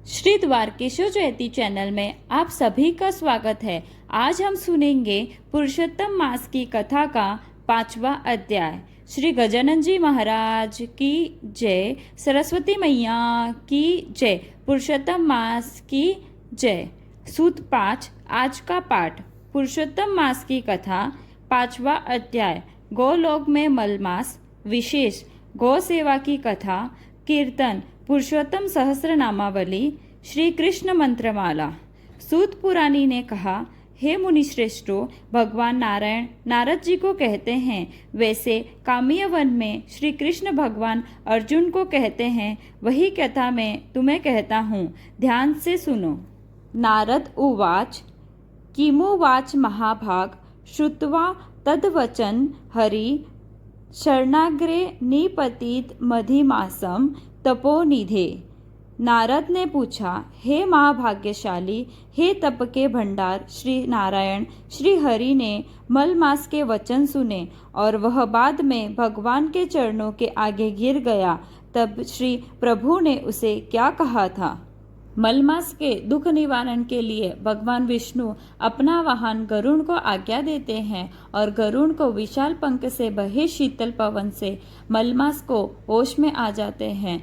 श्री द्वारकेश्वर जयती चैनल में आप सभी का स्वागत है। आज हम सुनेंगे पुरुषोत्तम मास की कथा का 5वां अध्याय। श्री गजानन जी महाराज की जय, सरस्वती मैया की जय, पुरुषोत्तम मास की जय। सूत 5 आज का पाठ। पुरुषोत्तम मास की कथा 5वां अध्याय। गोलोक में मलमास विशेष, गौ सेवा की कथा, कीर्तन, पुरुषोत्तम सहस्र नामावली, श्री कृष्ण मंत्रमाला। सूत पुराणी ने कहा, हे मुनिश्रेष्ठो, भगवान नारायण नारद जी को कहते हैं, वैसे काम्य वन में श्री कृष्ण भगवान अर्जुन को कहते हैं, वही कथा मैं तुम्हें कहता हूँ, ध्यान से सुनो। नारद उवाच, किमुवाच महाभाग, श्रुत्वा तद्वचन हरि शरणाग्रे निपतित मधिमासम तपोनिधे। नारद ने पूछा, हे महाभाग्यशाली, हे तप के भंडार श्री नारायण, श्री हरि ने मलमास के वचन सुने और वह बाद में भगवान के चरणों के आगे गिर गया। तब श्री प्रभु ने उसे क्या कहा था? मलमास के दुख निवारण के लिए भगवान विष्णु अपना वाहन गरुड़ को आज्ञा देते हैं और गरुड़ को विशाल पंख से बहे शीतल पवन से मलमास को होश में आ जाते हैं।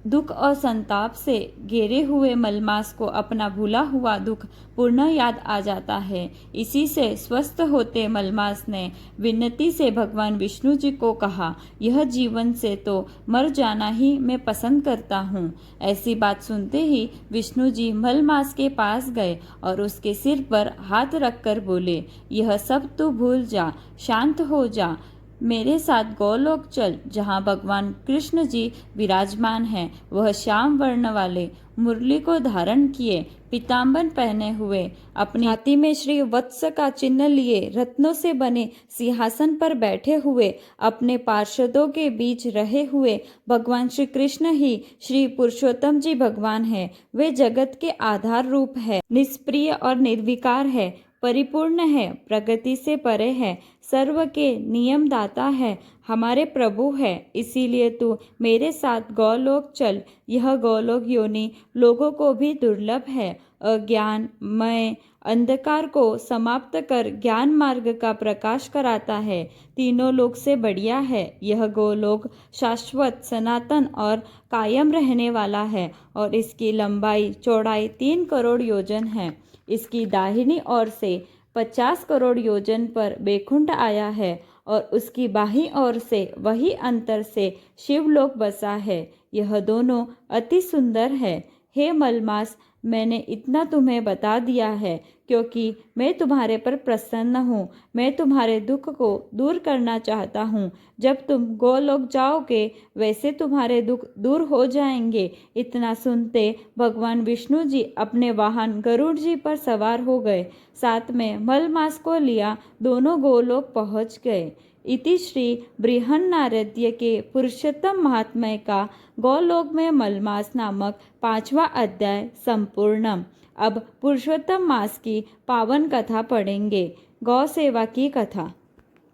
दुख और संताप से घेरे हुए मलमास को अपना भूला हुआ दुख पूर्ण याद आ जाता है। इसी से स्वस्थ होते मलमास ने विनती से भगवान विष्णु जी को कहा, यह जीवन से तो मर जाना ही मैं पसंद करता हूँ। ऐसी बात सुनते ही विष्णु जी मलमास के पास गए और उसके सिर पर हाथ रखकर बोले, यह सब तू भूल जा, शांत हो जा, मेरे साथ गोलोक चल, जहाँ भगवान कृष्ण जी विराजमान हैं। वह श्याम वर्ण वाले, मुरली को धारण किए, पीताम्बर पहने हुए, अपनी छाती में श्री वत्स का चिन्ह लिए, रत्नों से बने सिंहासन पर बैठे हुए, अपने पार्षदों के बीच रहे हुए भगवान श्री कृष्ण ही श्री पुरुषोत्तम जी भगवान है। वे जगत के आधार रूप है, निष्प्रिय और निर्विकार है, परिपूर्ण है, प्रगति से परे है, सर्व के नियम दाता है, हमारे प्रभु है। इसीलिए तू मेरे साथ गोलोक चल। यह गोलोक योनि लोगों को भी दुर्लभ है। अज्ञान मय अंधकार को समाप्त कर ज्ञान मार्ग का प्रकाश कराता है। तीनों लोक से बढ़िया है। यह गोलोक शाश्वत, सनातन और कायम रहने वाला है और इसकी लंबाई चौड़ाई 3 करोड़ योजन है। इसकी दाहिनी ओर से 50 करोड़ योजन पर बैकुंठ आया है और उसकी बाहीं ओर से वही अंतर से शिवलोक बसा है। यह दोनों अति सुंदर है। हे मलमास, मैंने इतना तुम्हें बता दिया है क्योंकि मैं तुम्हारे पर प्रसन्न हूँ। मैं तुम्हारे दुख को दूर करना चाहता हूँ। जब तुम गोलोक जाओगे वैसे तुम्हारे दुख दूर हो जाएंगे। इतना सुनते भगवान विष्णु जी अपने वाहन गरुड़ जी पर सवार हो गए। साथ में मलमास को लिया दोनों गोलोक पहुँच गए। इति श्री बृहन्नारद्य के पुरुषोत्तम महात्म्य का गोलोक में मलमास नामक 5वां अध्याय संपूर्ण। अब पुरुषोत्तम मास की पावन कथा पढ़ेंगे। गौ सेवा की कथा।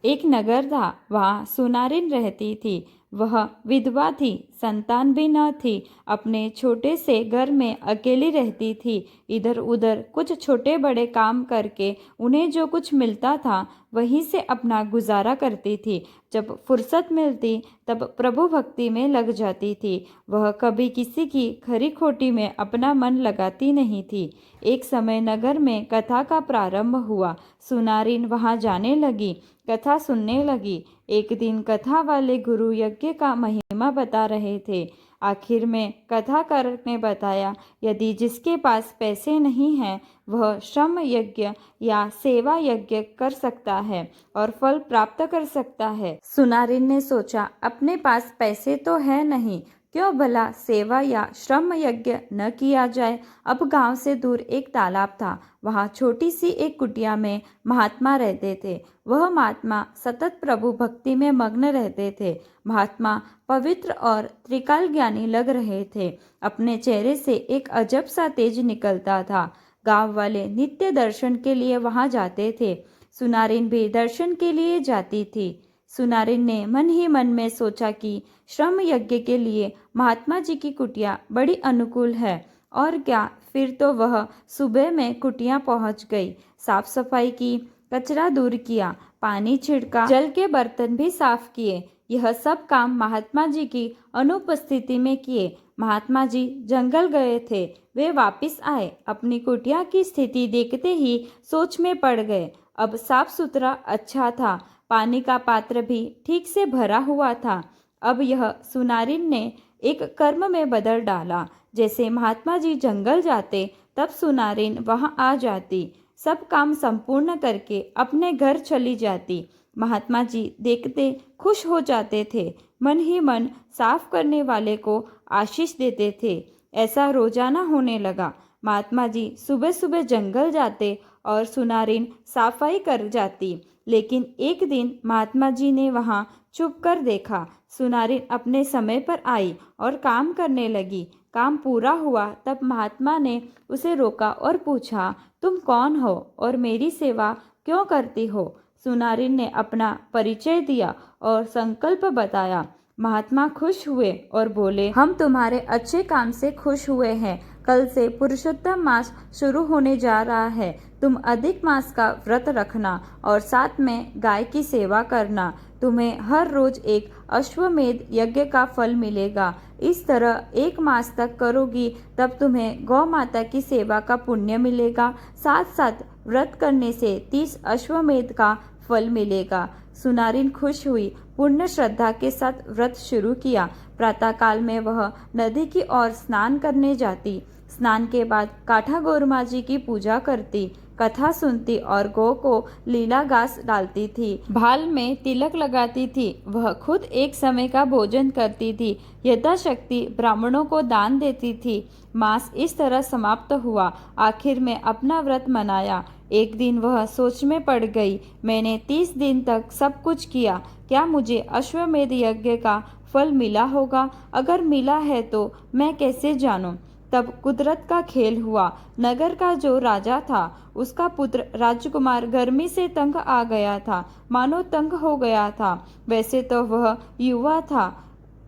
एक नगर था, वहाँ सुनारिन रहती थी। वह विधवा थी, संतान भी न थी। अपने छोटे से घर में अकेली रहती थी। इधर उधर कुछ छोटे बड़े काम करके उन्हें जो कुछ मिलता था वहीं से अपना गुजारा करती थी। जब फुर्सत मिलती तब प्रभु भक्ति में लग जाती थी। वह कभी किसी की खरी खोटी में अपना मन लगाती नहीं थी। एक समय नगर में कथा का प्रारंभ हुआ। सुनारिन वहाँ जाने लगी, कथा सुनने लगी। एक दिन कथा वाले गुरु यज्ञ का महिमा बता रहे थे। आखिर में कथाकार ने बताया, यदि जिसके पास पैसे नहीं हैं वह श्रम यज्ञ या सेवा यज्ञ कर सकता है और फल प्राप्त कर सकता है। सुनारिन ने सोचा, अपने पास पैसे तो है नहीं, क्यों भला सेवा या श्रम यज्ञ न किया जाए। अब गांव से दूर एक तालाब था। वहाँ छोटी सी एक कुटिया में महात्मा रहते थे। वह महात्मा सतत प्रभु भक्ति में मग्न रहते थे। महात्मा पवित्र और त्रिकाल ज्ञानी लग रहे थे। अपने चेहरे से एक अजब सा तेज निकलता था। गांव वाले नित्य दर्शन के लिए वहाँ जाते थे। सुनारिन भी दर्शन के लिए जाती थी। सुनारिन ने मन ही मन में सोचा कि श्रम यज्ञ के लिए महात्मा जी की कुटिया बड़ी अनुकूल है। और क्या, फिर तो वह सुबह में कुटिया पहुंच गई। साफ सफाई की, कचरा दूर किया, पानी छिड़का, जल के बर्तन भी साफ किए। यह सब काम महात्मा जी की अनुपस्थिति में किए। महात्मा जी जंगल गए थे। वे वापस आए, अपनी कुटिया की स्थिति देखते ही सोच में पड़ गए। अब साफ सुथरा अच्छा था, पानी का पात्र भी ठीक से भरा हुआ था। अब यह सुनारिन ने एक कर्म में बदल डाला। जैसे महात्मा जी जंगल जाते तब सुनारिन वहां आ जाती, सब काम संपूर्ण करके अपने घर चली जाती। महात्मा जी देखते खुश हो जाते थे, मन ही मन साफ करने वाले को आशीष देते थे। ऐसा रोजाना होने लगा। महात्मा जी सुबह सुबह जंगल जाते और सुनारिन सफाई कर जाती। लेकिन एक दिन महात्मा जी ने वहां छुप कर देखा। सुनारिन अपने समय पर आई और काम करने लगी। काम पूरा हुआ तब महात्मा ने उसे रोका और पूछा, तुम कौन हो और मेरी सेवा क्यों करती हो? सुनारिन ने अपना परिचय दिया और संकल्प बताया। महात्मा खुश हुए और बोले, हम तुम्हारे अच्छे काम से खुश हुए हैं। कल से पुरुषोत्तम मास शुरू होने जा रहा है। तुम अधिक मास का व्रत रखना और साथ में गाय की सेवा करना। तुम्हें हर रोज एक अश्वमेध यज्ञ का फल मिलेगा। इस तरह 1 मास तक करोगी तब तुम्हें गौ माता की सेवा का पुण्य मिलेगा। साथ साथ व्रत करने से 30 अश्वमेध का फल मिलेगा। सुनारिन खुश हुई, पूर्ण श्रद्धा के साथ व्रत शुरू किया। प्रातःकाल में वह नदी की ओर स्नान करने जाती। स्नान के बाद काठा गौरमा जी की पूजा करती, कथा सुनती और गौ को लीला घास डालती थी। भाल में तिलक लगाती थी। वह खुद एक समय का भोजन करती थी। यथाशक्ति ब्राह्मणों को दान देती थी। मास इस तरह समाप्त हुआ। आखिर में अपना व्रत मनाया। एक दिन वह सोच में पड़ गई, मैंने 30 दिन तक सब कुछ किया, क्या मुझे अश्वमेध यज्ञ का फल मिला होगा? अगर मिला है तो मैं कैसे जानूं? तब कुदरत का खेल हुआ। नगर का जो राजा था उसका पुत्र राजकुमार गर्मी से तंग आ गया था, मानो तंग हो गया था। वैसे तो वह युवा था,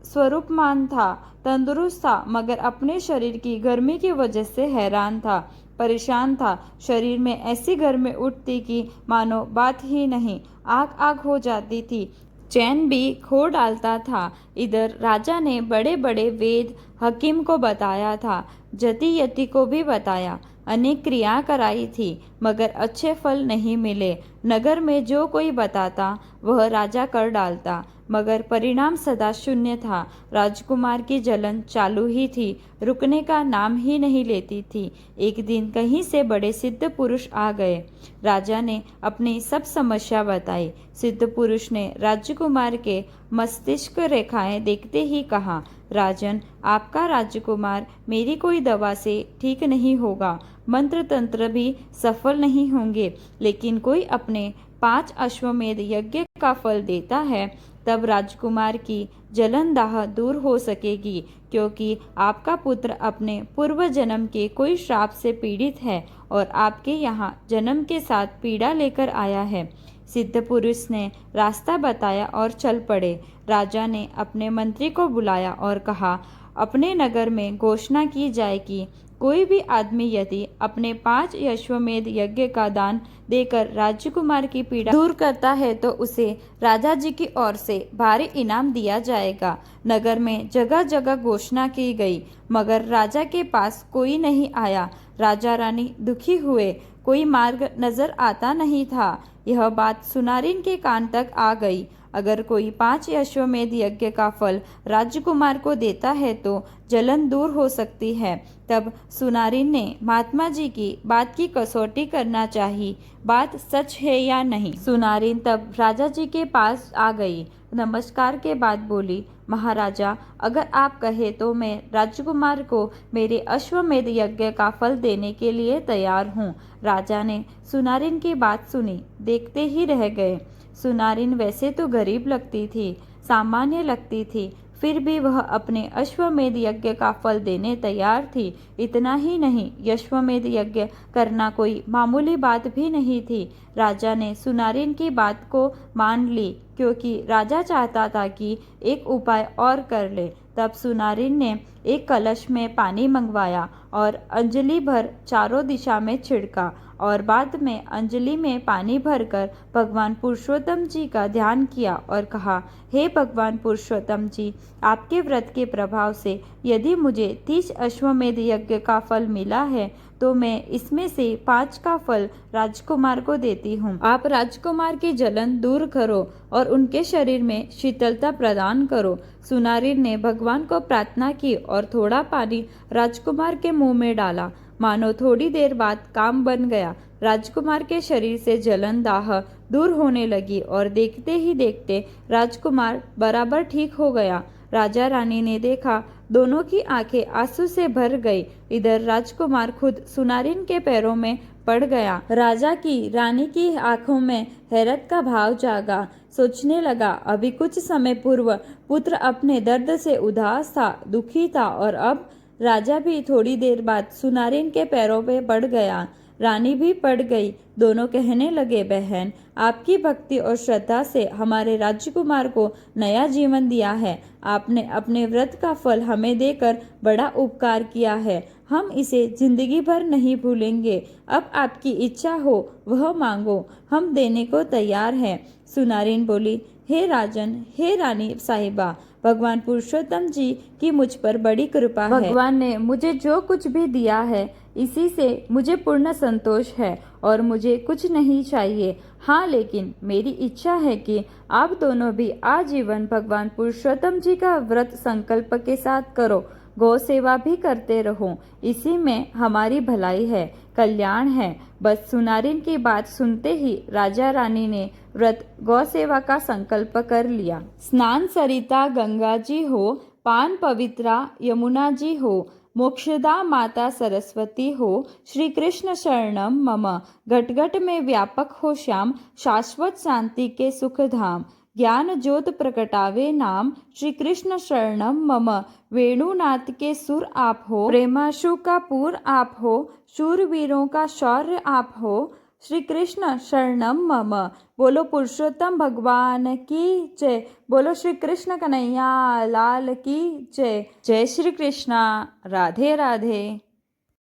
स्वरूपमान था, तंदुरुस्त था, मगर अपने शरीर की गर्मी की वजह से हैरान था, परेशान था। शरीर में ऐसी गर्मी उठती कि मानो बात ही नहीं, आग आग हो जाती थी, चैन भी खो डालता था। इधर राजा ने बड़े बड़े वेद हकीम को बताया था, जति यति को भी बताया, अनेक क्रिया कराई थी, मगर अच्छे फल नहीं मिले। नगर में जो कोई बताता वह राजा कर डालता, मगर परिणाम सदा शून्य था। राजकुमार की जलन चालू ही थी, रुकने का नाम ही नहीं लेती थी। एक दिन कहीं से बड़े सिद्ध पुरुष आ गए। राजा ने अपनी सब समस्या बताई। सिद्ध पुरुष ने राजकुमार के मस्तिष्क रेखाएं देखते ही कहा, राजन, आपका राजकुमार मेरी कोई दवा से ठीक नहीं होगा, मंत्र तंत्र भी सफल नहीं होंगे, लेकिन कोई अपने 5 अश्वमेध यज्ञ का फल देता है तब राजकुमार की जलन दाह दूर हो सकेगी, क्योंकि आपका पुत्र अपने पूर्व जन्म के कोई श्राप से पीड़ित है और आपके यहाँ जन्म के साथ पीड़ा लेकर आया है। सिद्ध पुरुष ने रास्ता बताया और चल पड़े। राजा ने अपने मंत्री को बुलाया और कहा, अपने नगर में घोषणा की जाए कि कोई भी आदमी यदि अपने 5 अश्वमेध यज्ञ का दान देकर राजकुमार की पीड़ा दूर करता है तो उसे राजा जी की ओर से भारी इनाम दिया जाएगा। नगर में जगह जगह घोषणा की गई, मगर राजा के पास कोई नहीं आया। राजा रानी दुखी हुए, कोई मार्ग नजर आता नहीं था। यह बात सुनारिन के कान तक आ गई। अगर कोई 5 अश्वमेध यज्ञ का फल राजकुमार को देता है तो जलन दूर हो सकती है। तब सुनारिन ने महात्मा जी की बात की कसौटी करना चाहिए, बात सच है या नहीं। सुनारिन तब राजा जी के पास आ गई। नमस्कार के बाद बोली, महाराजा, अगर आप कहे तो मैं राजकुमार को मेरे अश्वमेध यज्ञ का फल देने के लिए तैयार हूँ। राजा ने सुनारिन की बात सुनी, देखते ही रह गए। सुनारिन वैसे तो गरीब लगती थी, सामान्य लगती थी, फिर भी वह अपने अश्वमेध यज्ञ का फल देने तैयार थी। इतना ही नहीं, अश्वमेध यज्ञ करना कोई मामूली बात भी नहीं थी। राजा ने सुनारिन की बात को मान ली, क्योंकि राजा चाहता था कि एक उपाय और कर ले। तब सुनारिन ने एक कलश में पानी मंगवाया और अंजलि भर चारों दिशा में छिड़का और बाद में अंजलि में पानी भरकर भगवान पुरुषोत्तम जी का ध्यान किया और कहा, हे भगवान पुरुषोत्तम जी, आपके व्रत के प्रभाव से यदि मुझे 30 अश्वमेध यज्ञ का फल मिला है तो मैं इसमें से 5 का फल राजकुमार को देती हूँ। आप राजकुमार की जलन दूर करो और उनके शरीर में शीतलता प्रदान करो। सुनारी ने भगवान को प्रार्थना की और थोड़ा पानी राजकुमार के मुंह में डाला। मानो थोड़ी देर बाद काम बन गया। राजकुमार के शरीर से जलन दाह दूर होने लगी और देखते ही देखते राजकुमार बराबर ठीक हो गया। राजा रानी ने देखा, दोनों की आंखें आंसू से भर गई। इधर राजकुमार खुद सुनारिन के पैरों में पड़ गया। राजा की रानी की आंखों में हैरत का भाव जागा। सोचने लगा, अभी कुछ समय पूर्व पुत्र अपने दर्द से उदास था, दुखी था और अब राजा भी थोड़ी देर बाद सुनारिन के पैरों पे पड़ गया। रानी भी पड़ गई। दोनों कहने लगे, बहन, आपकी भक्ति और श्रद्धा से हमारे राजकुमार को नया जीवन दिया है। आपने अपने व्रत का फल हमें देकर बड़ा उपकार किया है। हम इसे जिंदगी भर नहीं भूलेंगे। अब आपकी इच्छा हो वह मांगो, हम देने को तैयार हैं। सुनारिन बोली, हे राजन, हे रानी साहिबा, भगवान पुरुषोत्तम जी की मुझ पर बड़ी कृपा है। भगवान ने मुझे जो कुछ भी दिया है इसी से मुझे पूर्ण संतोष है और मुझे कुछ नहीं चाहिए। हाँ, लेकिन मेरी इच्छा है कि आप दोनों भी आजीवन भगवान पुरुषोत्तम जी का व्रत संकल्प के साथ करो, गौ सेवा भी करते रहो। इसी में हमारी भलाई है, कल्याण है। बस सुनारिन की बात सुनते ही राजा रानी ने व्रत गौ सेवा का संकल्प कर लिया। स्नान सरिता गंगा जी हो, पान पवित्रा यमुना जी हो, मोक्षदा माता सरस्वती हो, श्री कृष्ण शरणम मम। घट घट में व्यापक हो श्याम, शाश्वत शांति के सुख धाम। ज्ञान ज्योत प्रकटावे नाम, श्री कृष्ण शरणम मम। वेणुनाथ के सुर आप हो, प्रेमाशु का पूर आप हो, शूरवीरों का शौर्य आप हो, श्री कृष्ण शरणम मम। बोलो पुरुषोत्तम भगवान की जय। बोलो श्री कृष्ण कन्हैया लाल की जय। जय श्री कृष्णा। राधे राधे।